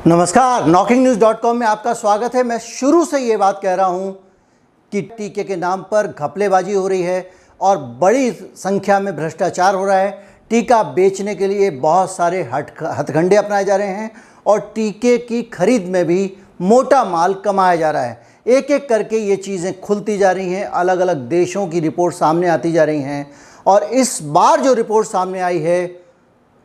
नमस्कार, knocking-news.com में आपका स्वागत है। मैं शुरू से ये बात कह रहा हूँ कि टीके के नाम पर घपलेबाजी हो रही है और बड़ी संख्या में भ्रष्टाचार हो रहा है। टीका बेचने के लिए बहुत सारे हथकंडे अपनाए जा रहे हैं और टीके की खरीद में भी मोटा माल कमाया जा रहा है। एक एक करके ये चीज़ें खुलती जा रही हैं, अलग अलग देशों की रिपोर्ट सामने आती जा रही हैं और इस बार जो रिपोर्ट सामने आई है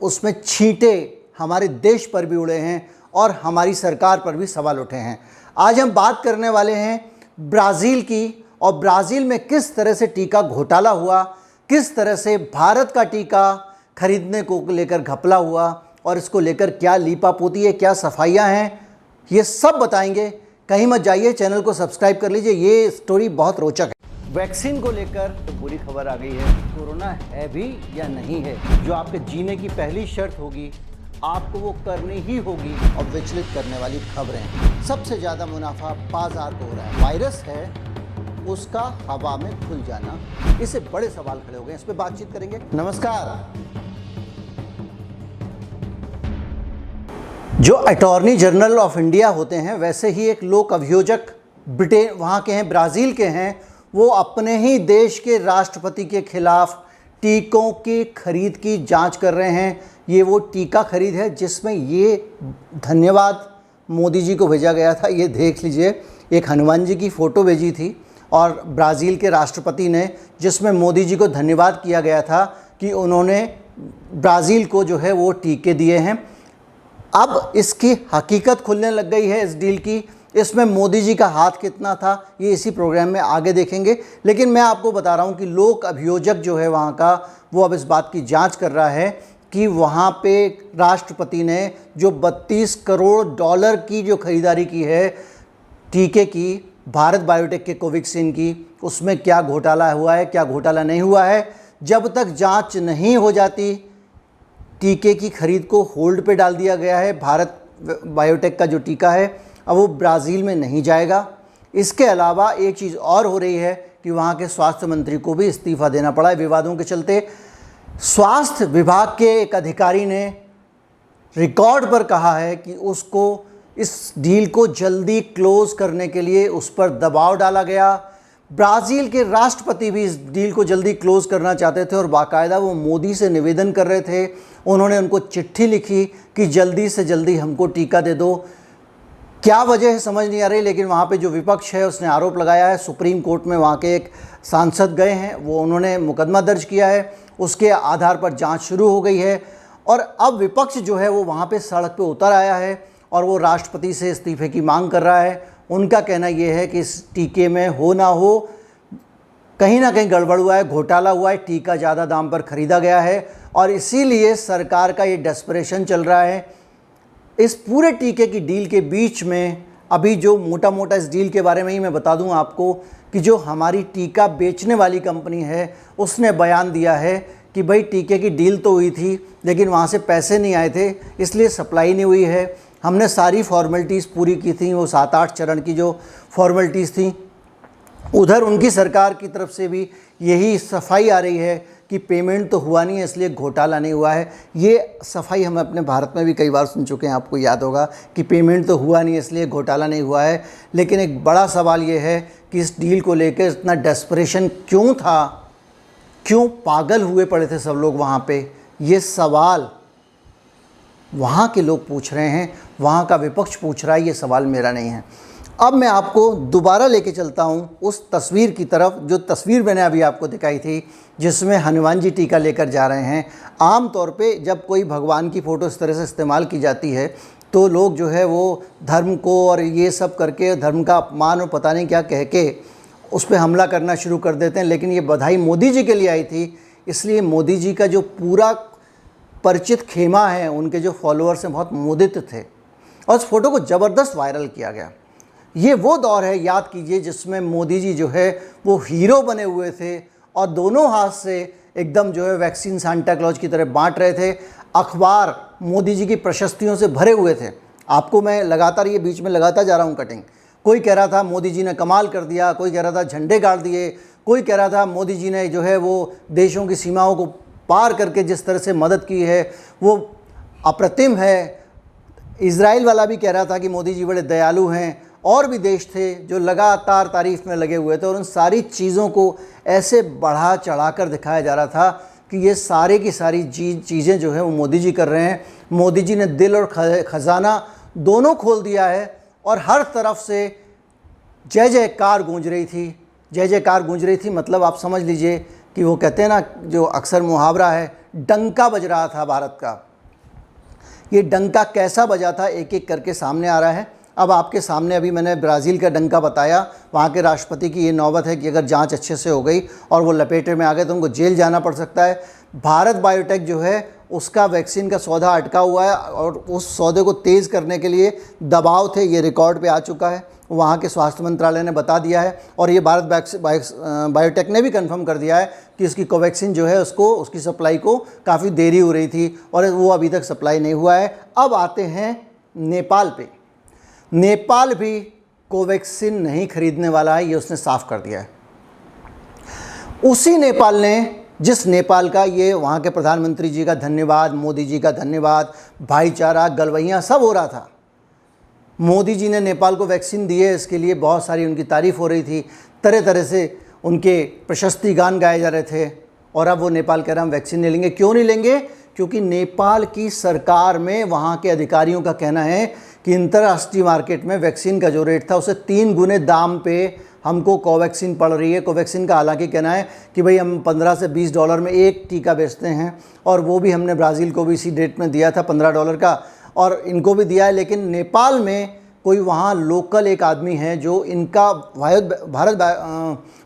उसमें छींटे हमारे देश पर भी उड़े हैं और हमारी सरकार पर भी सवाल उठे हैं। आज हम बात करने वाले हैं ब्राज़ील की और ब्राज़ील में किस तरह से टीका घोटाला हुआ, किस तरह से भारत का टीका खरीदने को लेकर घपला हुआ और इसको लेकर क्या लीपापोती है, क्या सफाइयाँ हैं, ये सब बताएंगे। कहीं मत जाइए, चैनल को सब्सक्राइब कर लीजिए, ये स्टोरी बहुत रोचक है। वैक्सीन को लेकर तो बुरी खबर आ गई है। कोरोना है भी या नहीं है, जो आपके जीने की पहली शर्त होगी आपको वो करनी ही होगी। और विचलित करने वाली खबरें, सबसे ज़्यादा मुनाफा बाजार को हो रहा है। वायरस है उसका हवा में खुल जाना, इससे बड़े सवाल खड़े हो गए। इस पर बातचीत करेंगे। नमस्कार। जो अटॉर्नी जनरल ऑफ इंडिया होते हैं, वैसे ही एक लोक अभियोजक ब्रिटेन वहाँ के हैं, ब्राज़ील के हैं, वो अपने ही देश के राष्ट्रपति के खिलाफ टीकों की खरीद की जांच कर रहे हैं। ये वो टीका खरीद है जिसमें ये धन्यवाद मोदी जी को भेजा गया था। ये देख लीजिए, एक हनुमान जी की फ़ोटो भेजी थी और ब्राज़ील के राष्ट्रपति ने, जिसमें मोदी जी को धन्यवाद किया गया था कि उन्होंने ब्राज़ील को जो है वो टीके दिए हैं। अब इसकी हकीकत खुलने लग गई है इस डील की। इसमें मोदी जी का हाथ कितना था ये इसी प्रोग्राम में आगे देखेंगे, लेकिन मैं आपको बता रहा हूँ कि लोक अभियोजक जो है वहाँ का, वो अब इस बात की जांच कर रहा है कि वहाँ पे राष्ट्रपति ने जो 32 करोड़ डॉलर की जो खरीदारी की है टीके की, भारत बायोटेक के कोवैक्सीन की, उसमें क्या घोटाला हुआ है, क्या घोटाला नहीं हुआ है। जब तक जांच नहीं हो जाती, टीके की खरीद को होल्ड पे डाल दिया गया है। भारत बायोटेक का जो टीका है अब वो ब्राज़ील में नहीं जाएगा। इसके अलावा एक चीज़ और हो रही है कि वहाँ के स्वास्थ्य मंत्री को भी इस्तीफ़ा देना पड़ा है विवादों के चलते। स्वास्थ्य विभाग के एक अधिकारी ने रिकॉर्ड पर कहा है कि उसको इस डील को जल्दी क्लोज़ करने के लिए उस पर दबाव डाला गया। ब्राज़ील के राष्ट्रपति भी इस डील को जल्दी क्लोज़ करना चाहते थे और बाकायदा वो मोदी से निवेदन कर रहे थे। उन्होंने उनको चिट्ठी लिखी कि जल्दी से जल्दी हमको टीका दे दो। क्या वजह है समझ नहीं आ रही, लेकिन वहाँ पे जो विपक्ष है उसने आरोप लगाया है। सुप्रीम कोर्ट में वहाँ के एक सांसद गए हैं, वो उन्होंने मुकदमा दर्ज किया है, उसके आधार पर जांच शुरू हो गई है और अब विपक्ष जो है वो वहाँ पे सड़क पे उतर आया है और वो राष्ट्रपति से इस्तीफे की मांग कर रहा है। उनका कहना ये है कि इस टीके में हो ना हो, कहीं ना कहीं गड़बड़ हुआ है, घोटाला हुआ है, टीका ज़्यादा दाम पर ख़रीदा गया है और इसीलिए सरकार का ये डेस्परेशन चल रहा है। इस पूरे टीके की डील के बीच में अभी जो मोटा मोटा इस डील के बारे में ही मैं बता दूं आपको कि जो हमारी टीका बेचने वाली कंपनी है उसने बयान दिया है कि भाई टीके की डील तो हुई थी लेकिन वहाँ से पैसे नहीं आए थे, इसलिए सप्लाई नहीं हुई है। हमने सारी फॉर्मेलिटीज़ पूरी की थी, वो 7-8 चरण की जो फॉर्मेलिटीज़ थी। उधर उनकी सरकार की तरफ से भी यही सफाई आ रही है कि पेमेंट तो हुआ नहीं है इसलिए घोटाला नहीं हुआ है। ये सफाई हम अपने भारत में भी कई बार सुन चुके हैं, आपको याद होगा कि पेमेंट तो हुआ नहीं है इसलिए घोटाला नहीं हुआ है। लेकिन एक बड़ा सवाल ये है कि इस डील को लेकर इतना डेस्परेशन क्यों था, क्यों पागल हुए पड़े थे सब लोग वहाँ पे, ये सवाल वहाँ के लोग पूछ रहे हैं, वहाँ का विपक्ष पूछ रहा है, ये सवाल मेरा नहीं है। अब मैं आपको दोबारा लेके चलता हूँ उस तस्वीर की तरफ, जो तस्वीर मैंने अभी आपको दिखाई थी जिसमें हनुमान जी टीका लेकर जा रहे हैं। आम तौर पे जब कोई भगवान की फ़ोटो इस तरह से इस्तेमाल की जाती है तो लोग जो है वो धर्म को और ये सब करके, धर्म का अपमान और पता नहीं क्या कह के उस पर हमला करना शुरू कर देते हैं। लेकिन ये बधाई मोदी जी के लिए आई थी, इसलिए मोदी जी का जो पूरा परिचित खेमा है, उनके जो फॉलोअर्स हैं बहुत मुदित थे और उस फोटो को ज़बरदस्त वायरल किया गया। ये वो दौर है, याद कीजिए, जिसमें मोदी जी जो है वो हीरो बने हुए थे और दोनों हाथ से एकदम जो है वैक्सीन सांता क्लॉज की तरह बांट रहे थे। अखबार मोदी जी की प्रशस्तियों से भरे हुए थे। आपको मैं लगातार ये बीच में लगाता जा रहा हूँ कटिंग। कोई कह रहा था मोदी जी ने कमाल कर दिया, कोई कह रहा था झंडे गाड़ दिए, कोई कह रहा था मोदी जी ने जो है वो देशों की सीमाओं को पार करके जिस तरह से मदद की है वो अप्रतिम है। इजराइल वाला भी कह रहा था कि मोदी जी बड़े दयालु हैं, और भी देश थे जो लगातार तारीफ में लगे हुए थे, और उन सारी चीज़ों को ऐसे बढ़ा चढ़ा कर दिखाया जा रहा था कि ये सारे की सारी चीज़ें जो है वो मोदी जी कर रहे हैं। मोदी जी ने दिल और खजाना दोनों खोल दिया है, और हर तरफ से जय जयकार गूंज रही थी। जय जयकार गूंज रही थी मतलब आप समझ लीजिए कि वो कहते हैं ना, जो अक्सर मुहावरा है, डंका बज रहा था भारत का। ये डंका कैसा बजा था एक एक करके सामने आ रहा है। अब आपके सामने अभी मैंने ब्राज़ील का डंका बताया, वहाँ के राष्ट्रपति की ये नौबत है कि अगर जांच अच्छे से हो गई और वो लपेटे में आ गए तो उनको जेल जाना पड़ सकता है। भारत बायोटेक जो है उसका वैक्सीन का सौदा अटका हुआ है, और उस सौदे को तेज़ करने के लिए दबाव थे, ये रिकॉर्ड पे आ चुका है, वहाँ के स्वास्थ्य मंत्रालय ने बता दिया है। और ये भारत बायोटेक ने भी कंफर्म कर दिया है कि उसकी कोवैक्सीन जो है उसकी सप्लाई को काफ़ी देरी हो रही थी, और वो अभी तक सप्लाई नहीं हुआ है। अब आते हैं नेपाल पे। नेपाल भी कोवैक्सीन नहीं खरीदने वाला है, ये उसने साफ कर दिया है। उसी नेपाल ने, जिस नेपाल का ये वहाँ के प्रधानमंत्री जी का धन्यवाद, मोदी जी का धन्यवाद, भाईचारा, गलवैयाँ सब हो रहा था। मोदी जी ने नेपाल को वैक्सीन दी है, इसके लिए बहुत सारी उनकी तारीफ़ हो रही थी, तरह तरह से उनके प्रशस्ति गान गाए जा रहे थे, और अब वो नेपाल कह रहा हम वैक्सीन नहीं लेंगे। क्यों नहीं लेंगे? क्योंकि नेपाल की सरकार में वहाँ के अधिकारियों का कहना है कि अंतर्राष्ट्रीय मार्केट में वैक्सीन का जो रेट था उससे 3 गुने दाम पे हमको कोवैक्सीन पड़ रही है। कोवैक्सीन का हालांकि कहना है कि भाई हम 15 से 20 डॉलर में एक टीका बेचते हैं, और वो भी हमने ब्राज़ील को भी इसी डेट में दिया था 15 डॉलर का, और इनको भी दिया है। लेकिन नेपाल में कोई वहाँ लोकल एक आदमी है जो इनका भारत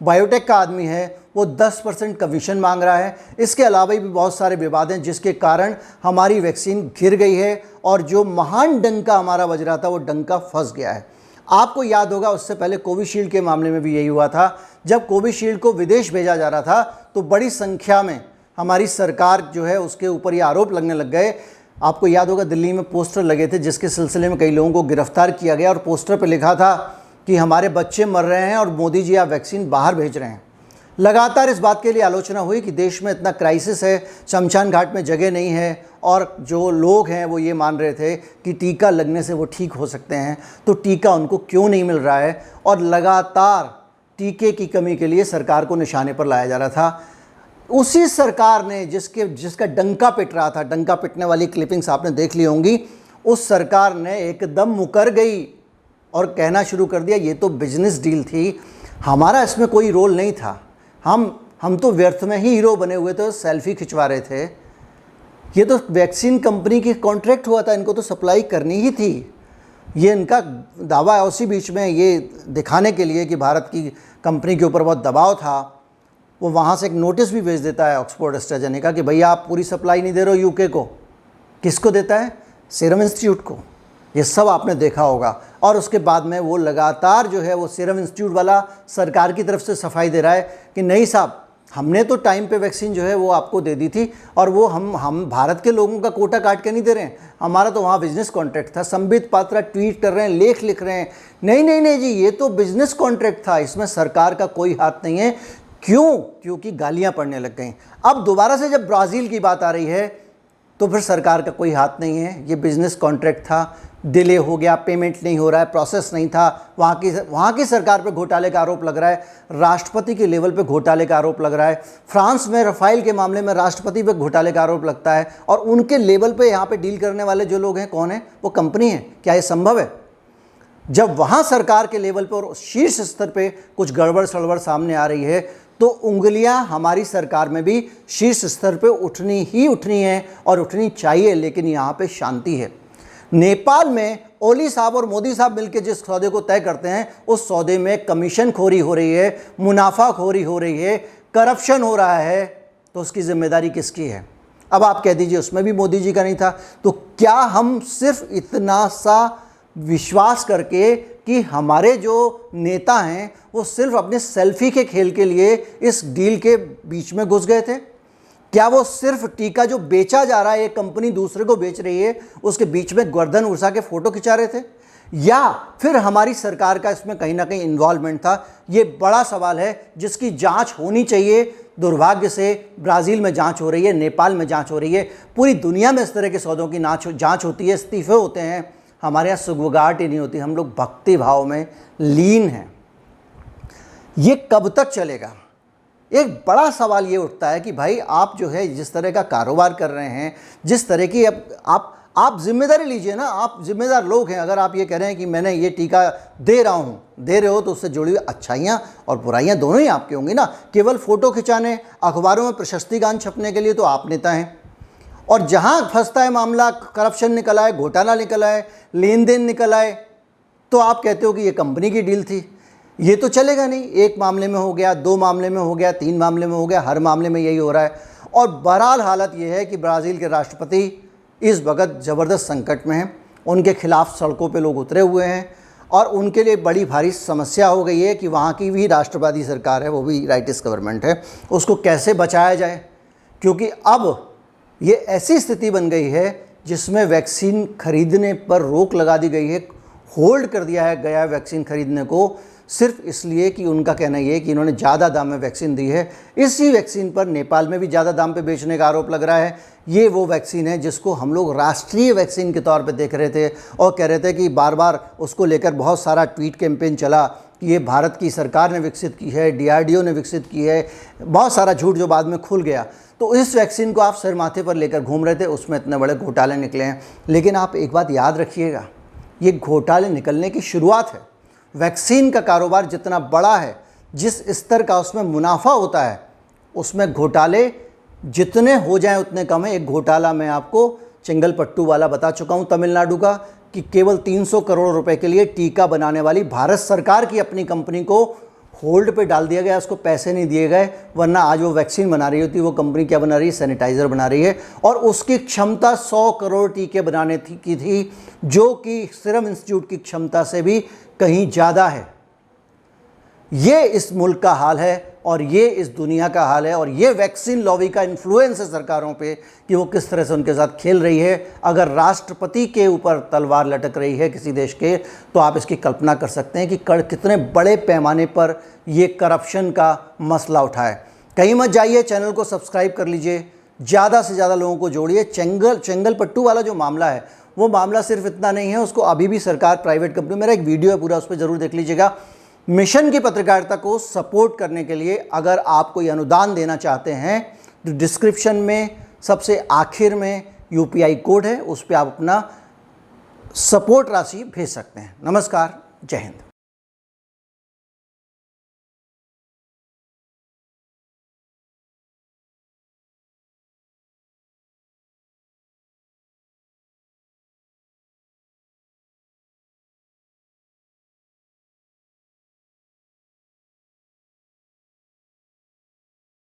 बायोटेक का आदमी है, वो 10% कमीशन मांग रहा है। इसके अलावा भी बहुत सारे विवाद हैं जिसके कारण हमारी वैक्सीन गिर गई है, और जो महान डंका हमारा बज रहा था वो डंका फंस गया है। आपको याद होगा उससे पहले कोविशील्ड के मामले में भी यही हुआ था। जब कोविशील्ड को विदेश भेजा जा रहा था तो बड़ी संख्या में हमारी सरकार जो है उसके ऊपर ये आरोप लगने लग गए। आपको याद होगा दिल्ली में पोस्टर लगे थे जिसके सिलसिले में कई लोगों को गिरफ्तार किया गया, और पोस्टर पर लिखा था कि हमारे बच्चे मर रहे हैं और मोदी जी आप वैक्सीन बाहर भेज रहे हैं। लगातार इस बात के लिए आलोचना हुई कि देश में इतना क्राइसिस है, शमशान घाट में जगह नहीं है, और जो लोग हैं वो ये मान रहे थे कि टीका लगने से वो ठीक हो सकते हैं, तो टीका उनको क्यों नहीं मिल रहा है। और लगातार टीके की कमी के लिए सरकार को निशाने पर लाया जा रहा था। उसी सरकार ने जिसका डंका पिट रहा था, डंका पिटने वाली क्लिपिंग्स आपने देख ली होंगी, उस सरकार ने एकदम मुकर गई और कहना शुरू कर दिया ये तो बिजनेस डील थी, हमारा इसमें कोई रोल नहीं था, हम तो व्यर्थ में ही हीरो बने हुए थे, सेल्फी खिंचवा रहे थे। ये तो वैक्सीन कंपनी की कॉन्ट्रैक्ट हुआ था, इनको तो सप्लाई करनी ही थी। ये इनका दावा है। उसी बीच में ये दिखाने के लिए कि भारत की कंपनी के ऊपर बहुत दबाव था, वो वहाँ से एक नोटिस भी भेज देता है ऑक्सफोर्ड एस्ट्राजेनेका कि भैया आप पूरी सप्लाई नहीं दे रहे हो यूके को। किसको देता है? सीरम इंस्टीट्यूट को। ये सब आपने देखा होगा। और उसके बाद में वो लगातार जो है वो सीरम इंस्टीट्यूट वाला सरकार की तरफ से सफाई दे रहा है कि नहीं साहब, हमने तो टाइम पे वैक्सीन जो है वो आपको दे दी थी, और वो हम भारत के लोगों का कोटा काट के नहीं दे रहे हैं, हमारा तो वहाँ बिजनेस कॉन्ट्रैक्ट था। संबित पात्रा ट्वीट कर रहे हैं, लेख लिख रहे हैं, नहीं जी ये तो बिजनेस कॉन्ट्रैक्ट था, इसमें सरकार का कोई हाथ नहीं है। क्यों? क्योंकि गालियाँ पड़ने लग गई। अब दोबारा से जब ब्राज़ील की बात आ रही है तो फिर सरकार का कोई हाथ नहीं है, ये बिजनेस कॉन्ट्रैक्ट था, डिले हो गया, पेमेंट नहीं हो रहा है, प्रोसेस नहीं था। वहाँ की सरकार पे घोटाले का आरोप लग रहा है, राष्ट्रपति के लेवल पे घोटाले का आरोप लग रहा है। फ्रांस में रफाइल के मामले में राष्ट्रपति पे घोटाले का आरोप लगता है, और उनके लेवल पे यहाँ पे डील करने वाले जो लोग हैं कौन है? वो कंपनी है। क्या ये संभव है? जब वहाँ सरकार के लेवल पर और शीर्ष स्तर पर कुछ गड़बड़ सड़बड़ सामने आ रही है तो उंगलियां हमारी सरकार में भी शीर्ष स्तर पे उठनी ही उठनी है, और उठनी चाहिए। लेकिन यहाँ पे शांति है। नेपाल में ओली साहब और मोदी साहब मिलकर जिस सौदे को तय करते हैं उस सौदे में कमीशन खोरी हो रही है, मुनाफाखोरी हो रही है, करप्शन हो रहा है, तो उसकी जिम्मेदारी किसकी है? अब आप कह दीजिए उसमें भी मोदी जी का नहीं था। तो क्या हम सिर्फ इतना सा विश्वास करके कि हमारे जो नेता हैं वो सिर्फ अपने सेल्फी के खेल के लिए इस डील के बीच में घुस गए थे? क्या वो सिर्फ टीका जो बेचा जा रहा है, एक कंपनी दूसरे को बेच रही है, उसके बीच में गर्दन उड़सा के फोटो खिंचा रहे थे, या फिर हमारी सरकार का इसमें कहीं ना कहीं इन्वॉल्वमेंट था? ये बड़ा सवाल है जिसकी जांच होनी चाहिए। दुर्भाग्य से ब्राज़ील में जांच हो रही है, नेपाल में जांच हो रही है, पूरी दुनिया में इस तरह के सौदों की जांच होती है, इस्तीफे होते हैं, हमारे यहाँ सुगबुगाहट ही नहीं होती, हम लोग भक्ति भाव में लीन हैं। ये कब तक चलेगा? एक बड़ा सवाल ये उठता है कि भाई आप जो है जिस तरह का कारोबार कर रहे हैं, जिस तरह की आप जिम्मेदारी लीजिए ना, आप जिम्मेदार लोग हैं। अगर आप ये कह रहे हैं कि मैंने ये टीका दे रहे हो तो उससे जुड़ी हुई अच्छाइयाँ और बुराइयाँ दोनों ही आपकी होंगी ना। केवल फ़ोटो खिंचाने, अखबारों में प्रशस्ति गान छपने के लिए तो आप नेता हैं, और जहाँ फंसता है मामला, करप्शन निकल आए, घोटाला निकल आए, लेन देन निकल आए, तो आप कहते हो कि ये कंपनी की डील थी। ये तो चलेगा नहीं। एक मामले में हो गया, 2 मामले में हो गया, 3 मामले में हो गया, हर मामले में यही हो रहा है। और बहरहाल हालत ये है कि ब्राज़ील के राष्ट्रपति इस वक्त ज़बरदस्त संकट में हैं। उनके खिलाफ सड़कों पे लोग उतरे हुए हैं और उनके लिए बड़ी भारी समस्या हो गई है कि वहाँ की भी राष्ट्रवादी सरकार है, वो भी राइटिस्ट गवर्नमेंट है, उसको कैसे बचाया जाए। क्योंकि अब ये ऐसी स्थिति बन गई है जिसमें वैक्सीन खरीदने पर रोक लगा दी गई है, होल्ड कर दिया है गया वैक्सीन खरीदने को, सिर्फ इसलिए कि उनका कहना ये है कि इन्होंने ज़्यादा दाम में वैक्सीन दी है। इसी वैक्सीन पर नेपाल में भी ज़्यादा दाम पे बेचने का आरोप लग रहा है। ये वो वैक्सीन है जिसको हम लोग राष्ट्रीय वैक्सीन के तौर पे देख रहे थे और कह रहे थे कि बार बार उसको लेकर बहुत सारा ट्वीट कैंपेन चला कि ये भारत की सरकार ने विकसित की है, DRDO ने विकसित की है, बहुत सारा झूठ जो बाद में खुल गया। तो इस वैक्सीन को आप सर माथे पर लेकर घूम रहे थे, उसमें इतने बड़े घोटाले निकले हैं। लेकिन आप एक बात याद रखिएगा, ये घोटाले निकलने की शुरुआत है। वैक्सीन का कारोबार जितना बड़ा है, जिस स्तर का उसमें मुनाफा होता है, उसमें घोटाले जितने हो जाएं उतने कम है। एक घोटाला मैं आपको चेंगलपट्टू वाला बता चुका हूं तमिलनाडु का, कि केवल 300 करोड़ रुपए के लिए टीका बनाने वाली भारत सरकार की अपनी कंपनी को होल्ड पे डाल दिया गया, उसको पैसे नहीं दिए गए। वरना आज वो वैक्सीन बना रही होती, वो कंपनी क्या बना रही है? सैनिटाइज़र बना रही है, और उसकी क्षमता 100 करोड़ टीके बनाने की थी, जो कि सीरम इंस्टीट्यूट की क्षमता से भी कहीं ज़्यादा है। ये इस मुल्क का हाल है और ये इस दुनिया का हाल है, और ये वैक्सीन लॉबी का इन्फ्लुएंस है सरकारों पे कि वो किस तरह से उनके साथ खेल रही है। अगर राष्ट्रपति के ऊपर तलवार लटक रही है किसी देश के, तो आप इसकी कल्पना कर सकते हैं कि कितने बड़े पैमाने पर ये करप्शन का मसला उठाए। कहीं मत जाइए, चैनल को सब्सक्राइब कर लीजिए, ज़्यादा से ज़्यादा लोगों को जोड़िए। चेंगलपट्टू वाला जो मामला है, वो मामला सिर्फ इतना नहीं है, उसको अभी भी सरकार प्राइवेट कंपनी, मेरा एक वीडियो है पूरा, उस पर ज़रूर देख लीजिएगा। मिशन की पत्रकारिता को सपोर्ट करने के लिए अगर आप कोई अनुदान देना चाहते हैं तो डिस्क्रिप्शन में सबसे आखिर में UPI कोड है, उस पर आप अपना सपोर्ट राशि भेज सकते हैं। नमस्कार, जय हिंद।